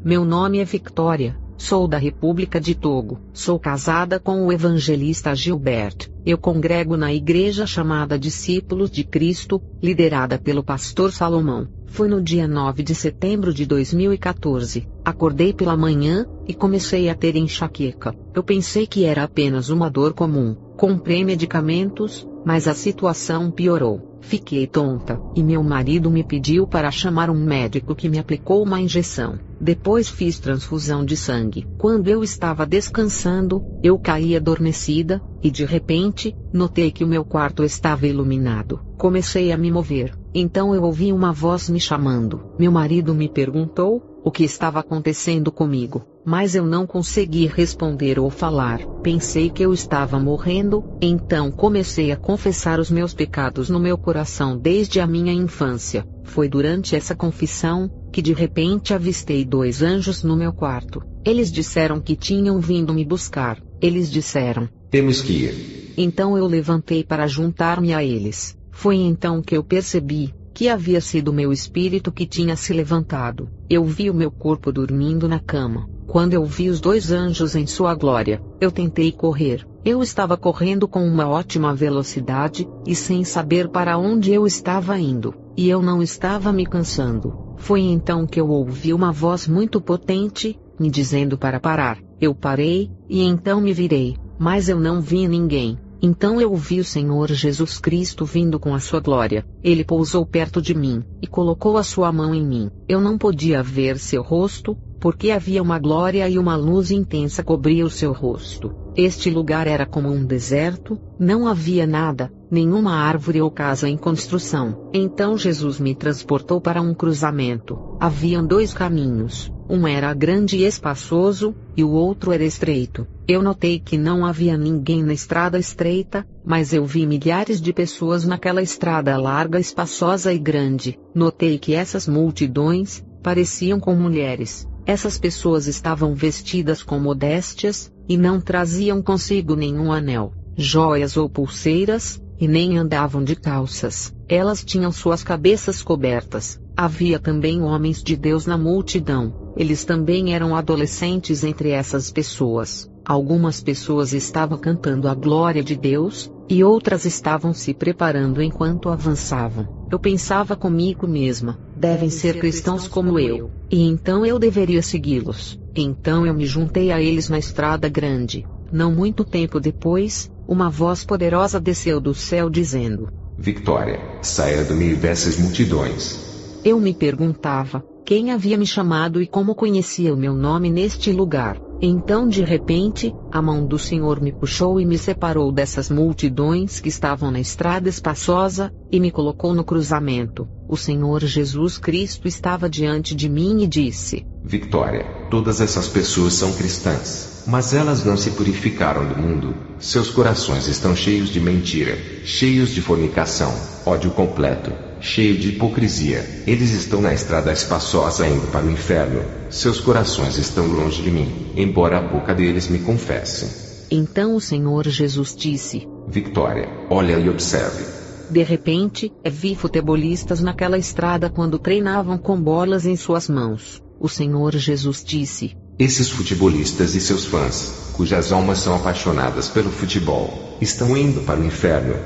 meu nome é Victoria, sou da República de Togo, sou casada com o evangelista Gilbert, eu congrego na igreja chamada Discípulos de Cristo, liderada pelo pastor Salomão. Foi no dia 9 de setembro de 2014, acordei pela manhã, e comecei a ter enxaqueca. Eu pensei que era apenas uma dor comum, comprei medicamentos, mas a situação piorou. Fiquei tonta, e meu marido me pediu para chamar um médico que me aplicou uma injeção. Depois fiz transfusão de sangue. Quando eu estava descansando, eu caí adormecida, e de repente, notei que o meu quarto estava iluminado. Comecei a me mover, então eu ouvi uma voz me chamando. Meu marido me perguntou o que estava acontecendo comigo, mas eu não consegui responder ou falar. Pensei que eu estava morrendo, então comecei a confessar os meus pecados no meu coração desde a minha infância. Foi durante essa confissão que de repente avistei 2 anjos no meu quarto. Eles disseram que tinham vindo me buscar. Eles disseram: temos que ir. Então eu levantei para juntar-me a eles. Foi então que eu percebi que havia sido meu espírito que tinha se levantado. Eu vi o meu corpo dormindo na cama. Quando eu vi os 2 anjos em sua glória, eu tentei correr. Eu estava correndo com uma ótima velocidade, e sem saber para onde eu estava indo. E eu não estava me cansando. Foi então que eu ouvi uma voz muito potente, me dizendo para parar. Eu parei, e então me virei, mas eu não vi ninguém. Então eu vi o Senhor Jesus Cristo vindo com a sua glória. Ele pousou perto de mim, e colocou a sua mão em mim. Eu não podia ver seu rosto, porque havia uma glória e uma luz intensa cobria o seu rosto. Este lugar era como um deserto, não havia nada, nenhuma árvore ou casa em construção. Então Jesus me transportou para um cruzamento. Haviam 2 caminhos, um era grande e espaçoso, e o outro era estreito. Eu notei que não havia ninguém na estrada estreita, mas eu vi milhares de pessoas naquela estrada larga, espaçosa e grande. Notei que essas multidões pareciam com mulheres. Essas pessoas estavam vestidas com modéstias, e não traziam consigo nenhum anel, joias ou pulseiras, e nem andavam de calças. Elas tinham suas cabeças cobertas. Havia também homens de Deus na multidão. Eles também eram adolescentes entre essas pessoas. Algumas pessoas estavam cantando a glória de Deus, e outras estavam se preparando enquanto avançavam. Eu pensava comigo mesma: devem ser cristãos como eu, e então eu deveria segui-los. Então eu me juntei a eles na estrada grande. Não muito tempo depois, uma voz poderosa desceu do céu dizendo: Victoria, saia do meio dessas multidões. Eu me perguntava quem havia me chamado e como conhecia o meu nome neste lugar. Então de repente, a mão do Senhor me puxou e me separou dessas multidões que estavam na estrada espaçosa, e me colocou no cruzamento. O Senhor Jesus Cristo estava diante de mim e disse: Victoria, todas essas pessoas são cristãs, mas elas não se purificaram do mundo. Seus corações estão cheios de mentira, cheios de fornicação, ódio completo, cheio de hipocrisia. Eles estão na estrada espaçosa indo para o inferno. Seus corações estão longe de mim, embora a boca deles me confesse. Então o Senhor Jesus disse: Victoria, olha e observe. De repente, vi futebolistas naquela estrada quando treinavam com bolas em suas mãos. O Senhor Jesus disse: Esses futebolistas e seus fãs, cujas almas são apaixonadas pelo futebol, estão indo para o inferno.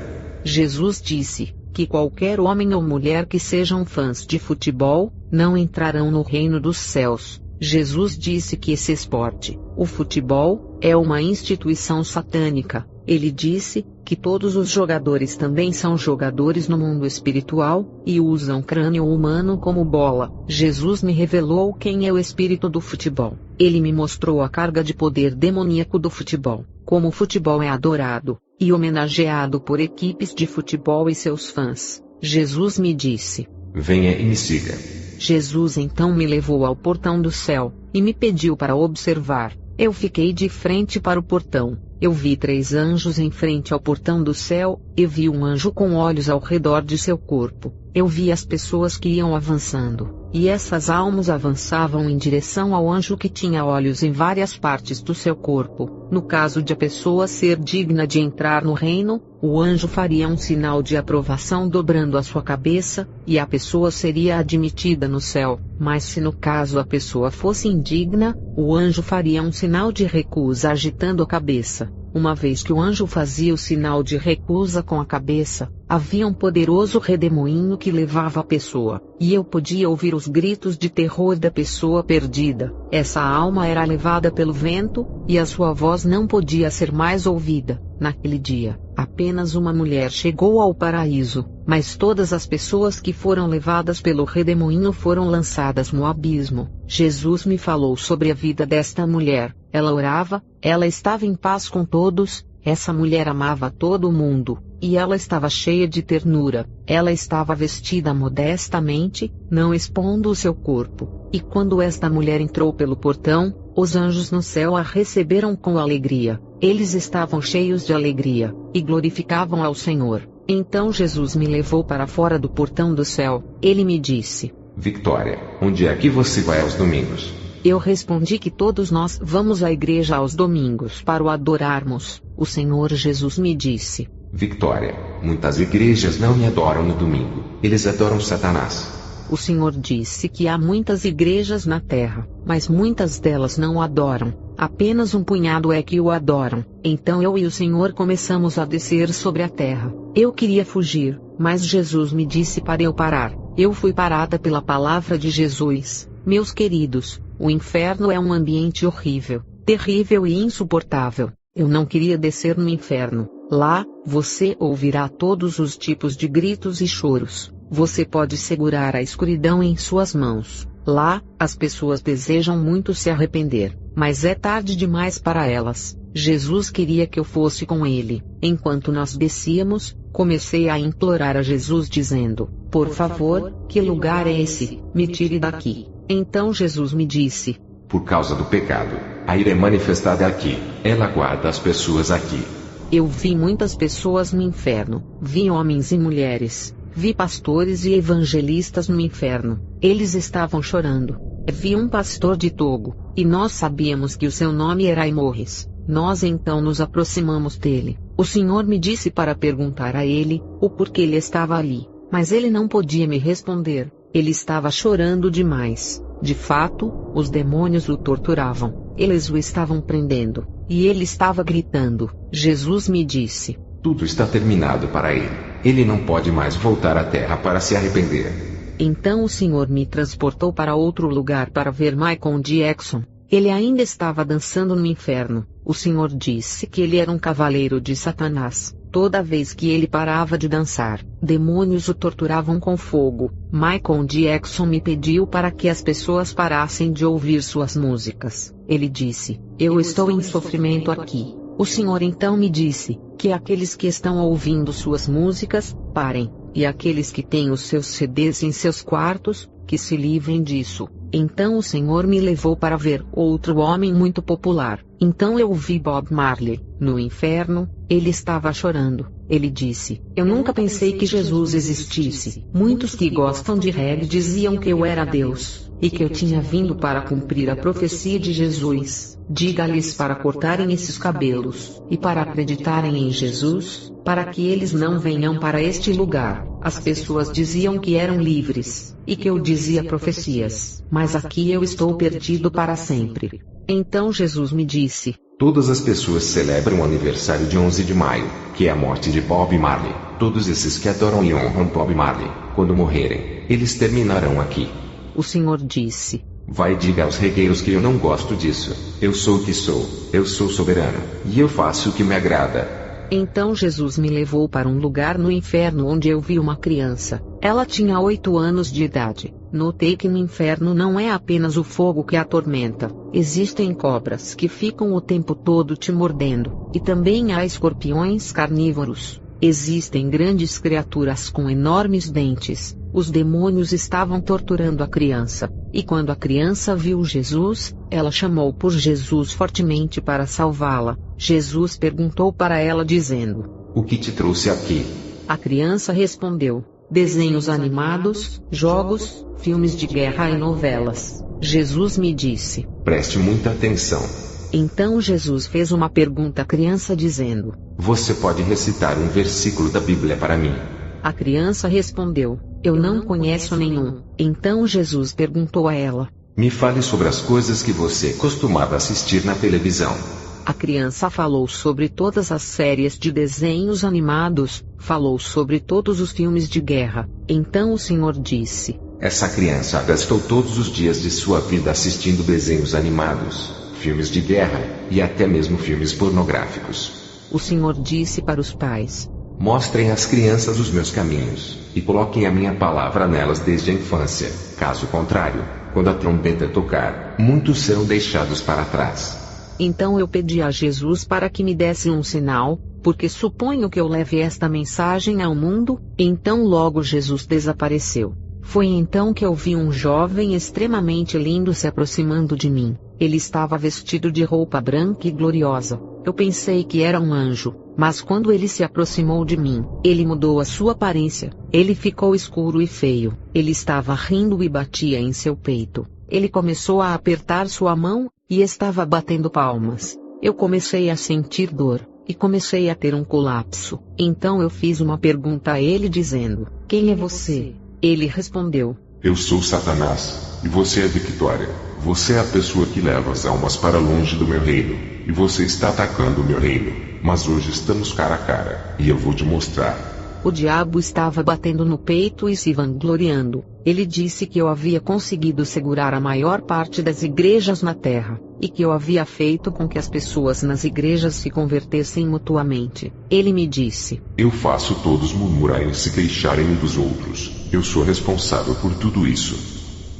Jesus disse que qualquer homem ou mulher que sejam fãs de futebol, não entrarão no reino dos céus. Jesus disse que esse esporte, o futebol, é uma instituição satânica. Ele disse que todos os jogadores também são jogadores no mundo espiritual, e usam crânio humano como bola. Jesus me revelou quem é o espírito do futebol. Ele me mostrou a carga de poder demoníaco do futebol, como o futebol é adorado e homenageado por equipes de futebol e seus fãs. Jesus me disse: venha e me siga. Jesus então me levou ao portão do céu, e me pediu para observar. Eu fiquei de frente para o portão. Eu vi 3 anjos em frente ao portão do céu, e vi um anjo com olhos ao redor de seu corpo. eu vi as pessoas que iam avançando, e essas almas avançavam em direção ao anjo que tinha olhos em várias partes do seu corpo. No caso de a pessoa ser digna de entrar no reino, o anjo faria um sinal de aprovação dobrando a sua cabeça, e a pessoa seria admitida no céu. Mas se no caso a pessoa fosse indigna, o anjo faria um sinal de recusa agitando a cabeça. Uma vez que o anjo fazia o sinal de recusa com a cabeça, havia um poderoso redemoinho que levava a pessoa, e eu podia ouvir os gritos de terror da pessoa perdida. Essa alma era levada pelo vento, e a sua voz não podia ser mais ouvida. Naquele dia, apenas uma mulher chegou ao paraíso, mas todas as pessoas que foram levadas pelo redemoinho foram lançadas no abismo. Jesus me falou sobre a vida desta mulher. Ela orava, ela estava em paz com todos, essa mulher amava todo mundo, e ela estava cheia de ternura. Ela estava vestida modestamente, não expondo o seu corpo, e quando esta mulher entrou pelo portão, os anjos no céu a receberam com alegria. Eles estavam cheios de alegria, e glorificavam ao Senhor. Então Jesus me levou para fora do portão do céu. Ele me disse: Victoria, onde é que você vai aos domingos? Eu respondi que todos nós vamos à igreja aos domingos para o adorarmos. O Senhor Jesus me disse: Victoria, muitas igrejas não me adoram no domingo, eles adoram Satanás. O Senhor disse que há muitas igrejas na terra, mas muitas delas não o adoram. Apenas um punhado é que o adoram. Então eu e o Senhor começamos a descer sobre a terra. Eu queria fugir, mas Jesus me disse para eu parar. Eu fui parada pela palavra de Jesus. Meus queridos, o inferno é um ambiente horrível, terrível e insuportável. Eu não queria descer no inferno. Lá, você ouvirá todos os tipos de gritos e choros. Você pode segurar a escuridão em suas mãos. Lá, as pessoas desejam muito se arrepender, mas é tarde demais para elas. Jesus queria que eu fosse com ele. Enquanto nós descíamos, comecei a implorar a Jesus dizendo: Por favor, que lugar é esse? Me tire daqui. Então Jesus me disse: Por causa do pecado, a ira é manifestada aqui. Ela guarda as pessoas aqui. Eu vi muitas pessoas no inferno. Vi homens e mulheres. Vi pastores e evangelistas no inferno. Eles estavam chorando. Vi um pastor de Togo, e nós sabíamos que o seu nome era Aimorres. Nós então nos aproximamos dele. O Senhor me disse para perguntar a ele o porquê ele estava ali, mas ele não podia me responder. Ele estava chorando demais. De fato, os demônios o torturavam. Eles o estavam prendendo, e ele estava gritando. Jesus me disse: Tudo está terminado para ele. Ele não pode mais voltar à terra para se arrepender. Então o Senhor me transportou para outro lugar para ver Michael Jackson. Ele ainda estava dançando no inferno. O Senhor disse que ele era um cavaleiro de Satanás. Toda vez que ele parava de dançar, demônios o torturavam com fogo. Michael Jackson me pediu para que as pessoas parassem de ouvir suas músicas. Ele disse: Eu estou em sofrimento aqui. O Senhor então me disse que aqueles que estão ouvindo suas músicas, parem, e aqueles que têm os seus CDs em seus quartos, que se livrem disso. Então o Senhor me levou para ver outro homem muito popular. Então eu vi Bob Marley. No inferno, ele estava chorando. Ele disse: Eu nunca pensei que Jesus existisse. Muitos que gostam de reggae diziam que eu era Deus, e que eu tinha vindo para cumprir a profecia de Jesus. Diga-lhes para cortarem esses cabelos, e para acreditarem em Jesus, para que eles não venham para este lugar. As pessoas diziam que eram livres, e que eu dizia profecias, mas aqui eu estou perdido para sempre. Então Jesus me disse: Todas as pessoas celebram o aniversário de 11 de maio, que é a morte de Bob Marley. Todos esses que adoram e honram Bob Marley, quando morrerem, eles terminarão aqui. O Senhor disse: Vai e diga aos regueiros que eu não gosto disso. Eu sou o que sou, eu sou soberano, e eu faço o que me agrada. Então Jesus me levou para um lugar no inferno onde eu vi uma criança. Ela tinha 8 anos de idade. Notei que no inferno não é apenas o fogo que a atormenta. Existem cobras que ficam o tempo todo te mordendo. E também há escorpiões carnívoros. Existem grandes criaturas com enormes dentes. Os demônios estavam torturando a criança. E quando a criança viu Jesus, ela chamou por Jesus fortemente para salvá-la. Jesus perguntou para ela dizendo: O que te trouxe aqui? A criança respondeu: desenhos animados, jogos, filmes de guerra e novelas. Jesus me disse: preste muita atenção. Então Jesus fez uma pergunta à criança dizendo: você pode recitar um versículo da Bíblia para mim? A criança respondeu: eu não conheço nenhum. Então Jesus perguntou a ela: me fale sobre as coisas que você costumava assistir na televisão. A criança falou sobre todas as séries de desenhos animados, falou sobre todos os filmes de guerra. Então o Senhor disse: essa criança gastou todos os dias de sua vida assistindo desenhos animados, filmes de guerra, e até mesmo filmes pornográficos. O Senhor disse para os pais: mostrem às crianças os meus caminhos, e coloquem a minha palavra nelas desde a infância. Caso contrário, quando a trombeta tocar, muitos serão deixados para trás. Então eu pedi a Jesus para que me desse um sinal, porque suponho que eu leve esta mensagem ao mundo. Então logo Jesus desapareceu. Foi então que eu vi um jovem extremamente lindo se aproximando de mim. Ele estava vestido de roupa branca e gloriosa. Eu pensei que era um anjo, mas quando ele se aproximou de mim, ele mudou a sua aparência. Ele ficou escuro e feio. Ele estava rindo e batia em seu peito. Ele começou a apertar sua mão, e estava batendo palmas. Eu comecei a sentir dor, e comecei a ter um colapso. Então eu fiz uma pergunta a ele dizendo: quem é você? Ele respondeu: eu sou Satanás, e você é Victória. Você é a pessoa que leva as almas para longe do meu reino, e você está atacando o meu reino. Mas hoje estamos cara a cara, e eu vou te mostrar. O diabo estava batendo no peito e se vangloriando. Ele disse que eu havia conseguido segurar a maior parte das igrejas na terra, e que eu havia feito com que as pessoas nas igrejas se convertessem mutuamente. Ele me disse: eu faço todos murmurarem e se queixarem uns dos outros. Eu sou responsável por tudo isso.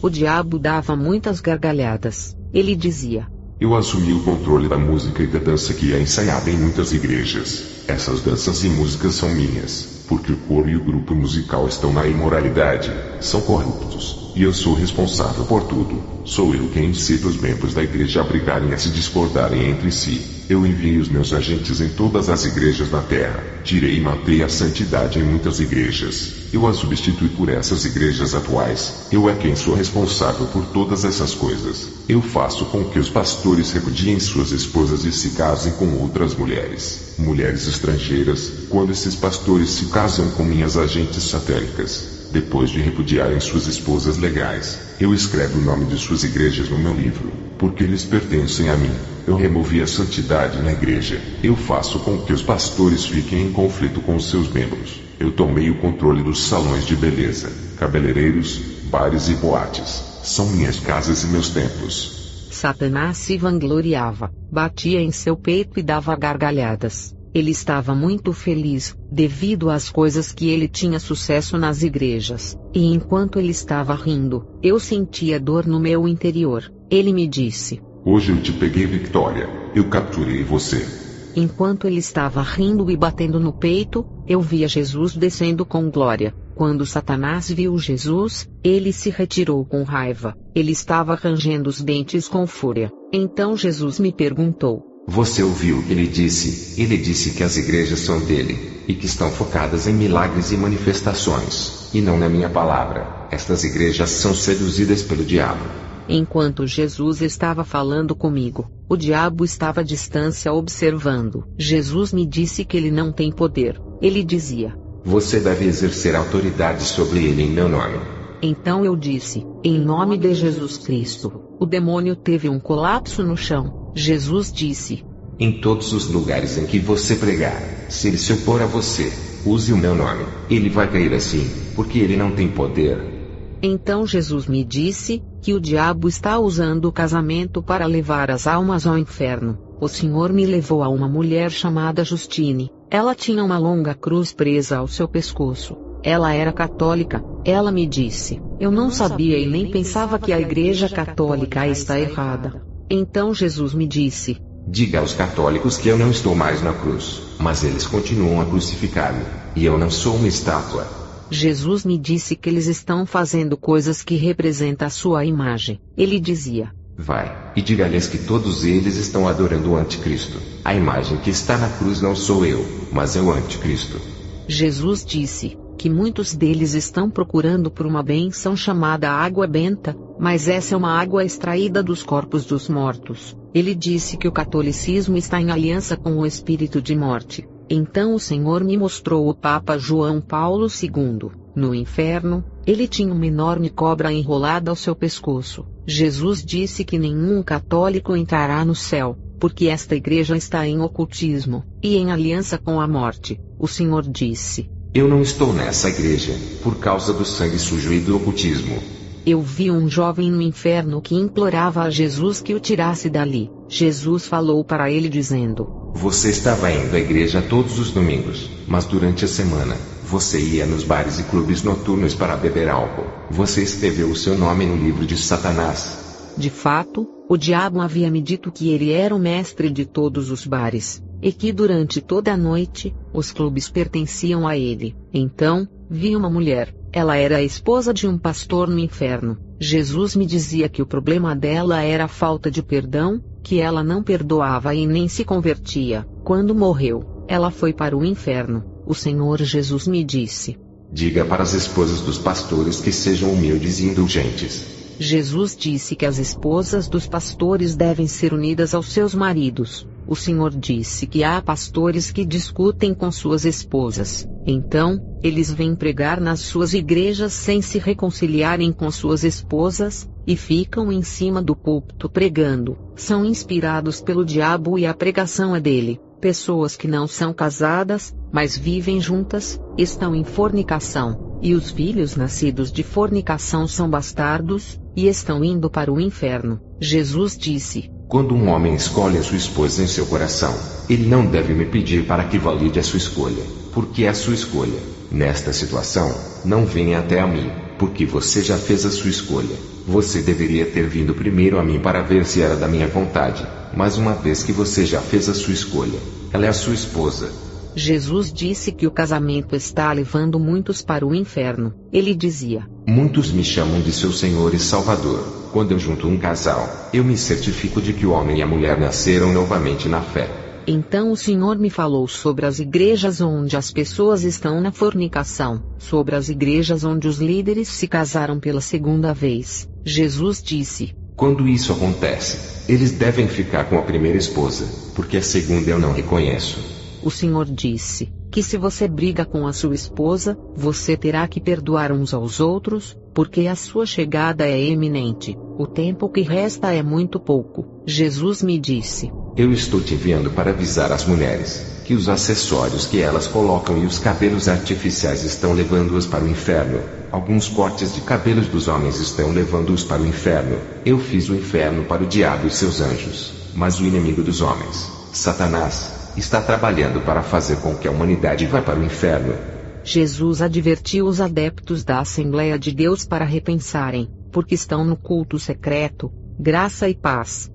O diabo dava muitas gargalhadas. Ele dizia: eu assumi o controle da música e da dança que é ensaiada em muitas igrejas. Essas danças e músicas são minhas, porque o coro e o grupo musical estão na imoralidade, são corruptos, e eu sou responsável por tudo. Sou eu quem incita os membros da igreja a brigarem e a se discordarem entre si. Eu enviei os meus agentes em todas as igrejas da terra. Tirei e matei a santidade em muitas igrejas. Eu as substituí por essas igrejas atuais. Eu é quem sou responsável por todas essas coisas. Eu faço com que os pastores repudiem suas esposas e se casem com outras mulheres. Mulheres estrangeiras, quando esses pastores se casam com minhas agentes satânicas. Depois de repudiarem suas esposas legais, eu escrevo o nome de suas igrejas no meu livro, porque eles pertencem a mim. Eu removi a santidade na igreja. Eu faço com que os pastores fiquem em conflito com os seus membros. Eu tomei o controle dos salões de beleza, cabeleireiros, bares e boates. São minhas casas e meus templos. Satanás se vangloriava, batia em seu peito e dava gargalhadas. Ele estava muito feliz, devido às coisas que ele tinha sucesso nas igrejas. E enquanto ele estava rindo, eu sentia dor no meu interior. Ele me disse: hoje eu te peguei, Victória. Eu capturei você. Enquanto ele estava rindo e batendo no peito, eu via Jesus descendo com glória. Quando Satanás viu Jesus, ele se retirou com raiva. Ele estava rangendo os dentes com fúria. Então Jesus me perguntou: você ouviu o que ele disse? Ele disse que as igrejas são dele, e que estão focadas em milagres e manifestações, e não na minha palavra. Estas igrejas são seduzidas pelo diabo. Enquanto Jesus estava falando comigo, o diabo estava à distância observando. Jesus me disse que ele não tem poder. Ele dizia: você deve exercer autoridade sobre ele em meu nome. Então eu disse: em nome de Jesus Cristo. O demônio teve um colapso no chão. Jesus disse: em todos os lugares em que você pregar, se ele se opor a você, use o meu nome. Ele vai cair assim, porque ele não tem poder. Então Jesus me disse que o diabo está usando o casamento para levar as almas ao inferno. O Senhor me levou a uma mulher chamada Justine. Ela tinha uma longa cruz presa ao seu pescoço. Ela era católica. Ela me disse: eu não sabia e nem pensava que a Igreja Católica está errada. Então Jesus me disse: diga aos católicos que eu não estou mais na cruz, mas eles continuam a crucificar-me, e eu não sou uma estátua. Jesus me disse que eles estão fazendo coisas que representam a sua imagem. Ele dizia: vai, e diga-lhes que todos eles estão adorando o anticristo. A imagem que está na cruz não sou eu, mas é o anticristo. Jesus disse: que muitos deles estão procurando por uma bênção chamada água benta, mas essa é uma água extraída dos corpos dos mortos. Ele disse que o catolicismo está em aliança com o espírito de morte. Então o Senhor me mostrou o Papa João Paulo II. No inferno, ele tinha uma enorme cobra enrolada ao seu pescoço. Jesus disse que nenhum católico entrará no céu, porque esta igreja está em ocultismo, e em aliança com a morte. O Senhor disse: Eu não estou nessa igreja, por causa do sangue sujo e do ocultismo. Eu vi um jovem no inferno que implorava a Jesus que o tirasse dali. Jesus falou para ele dizendo: Você estava indo à igreja todos os domingos, mas durante a semana, você ia nos bares e clubes noturnos para beber álcool. Você escreveu o seu nome no livro de Satanás. De fato, o diabo havia me dito que ele era o mestre de todos os bares, e que durante toda a noite, os clubes pertenciam a ele. Então, vi uma mulher. Ela era a esposa de um pastor no inferno. Jesus me dizia que o problema dela era a falta de perdão, que ela não perdoava e nem se convertia. Quando morreu, ela foi para o inferno. O Senhor Jesus me disse: Diga para as esposas dos pastores que sejam humildes e indulgentes. Jesus disse que as esposas dos pastores devem ser unidas aos seus maridos. O Senhor disse que há pastores que discutem com suas esposas. Então, eles vêm pregar nas suas igrejas sem se reconciliarem com suas esposas, e ficam em cima do púlpito pregando. São inspirados pelo diabo e a pregação é dele. Pessoas que não são casadas, mas vivem juntas, estão em fornicação, e os filhos nascidos de fornicação são bastardos, e estão indo para o inferno. Jesus disse: Quando um homem escolhe a sua esposa em seu coração, ele não deve me pedir para que valide a sua escolha, porque é a sua escolha. Nesta situação, não venha até a mim, porque você já fez a sua escolha. Você deveria ter vindo primeiro a mim para ver se era da minha vontade, mas uma vez que você já fez a sua escolha, ela é a sua esposa. Jesus disse que o casamento está levando muitos para o inferno. Ele dizia: Muitos me chamam de seu Senhor e Salvador. Quando eu junto um casal, eu me certifico de que o homem e a mulher nasceram novamente na fé. Então o Senhor me falou sobre as igrejas onde as pessoas estão na fornicação, sobre as igrejas onde os líderes se casaram pela segunda vez. Jesus disse: Quando isso acontece, eles devem ficar com a primeira esposa, porque a segunda eu não reconheço. O Senhor disse que se você briga com a sua esposa, você terá que perdoar uns aos outros, porque a sua chegada é iminente. O tempo que resta é muito pouco. Jesus me disse: Eu estou te enviando para avisar as mulheres que os acessórios que elas colocam e os cabelos artificiais estão levando-as para o inferno. Alguns cortes de cabelos dos homens estão levando-os para o inferno. Eu fiz o inferno para o diabo e seus anjos, mas o inimigo dos homens, Satanás, está trabalhando para fazer com que a humanidade vá para o inferno. Jesus advertiu os adeptos da Assembleia de Deus para repensarem, porque estão no culto secreto. Graça e paz.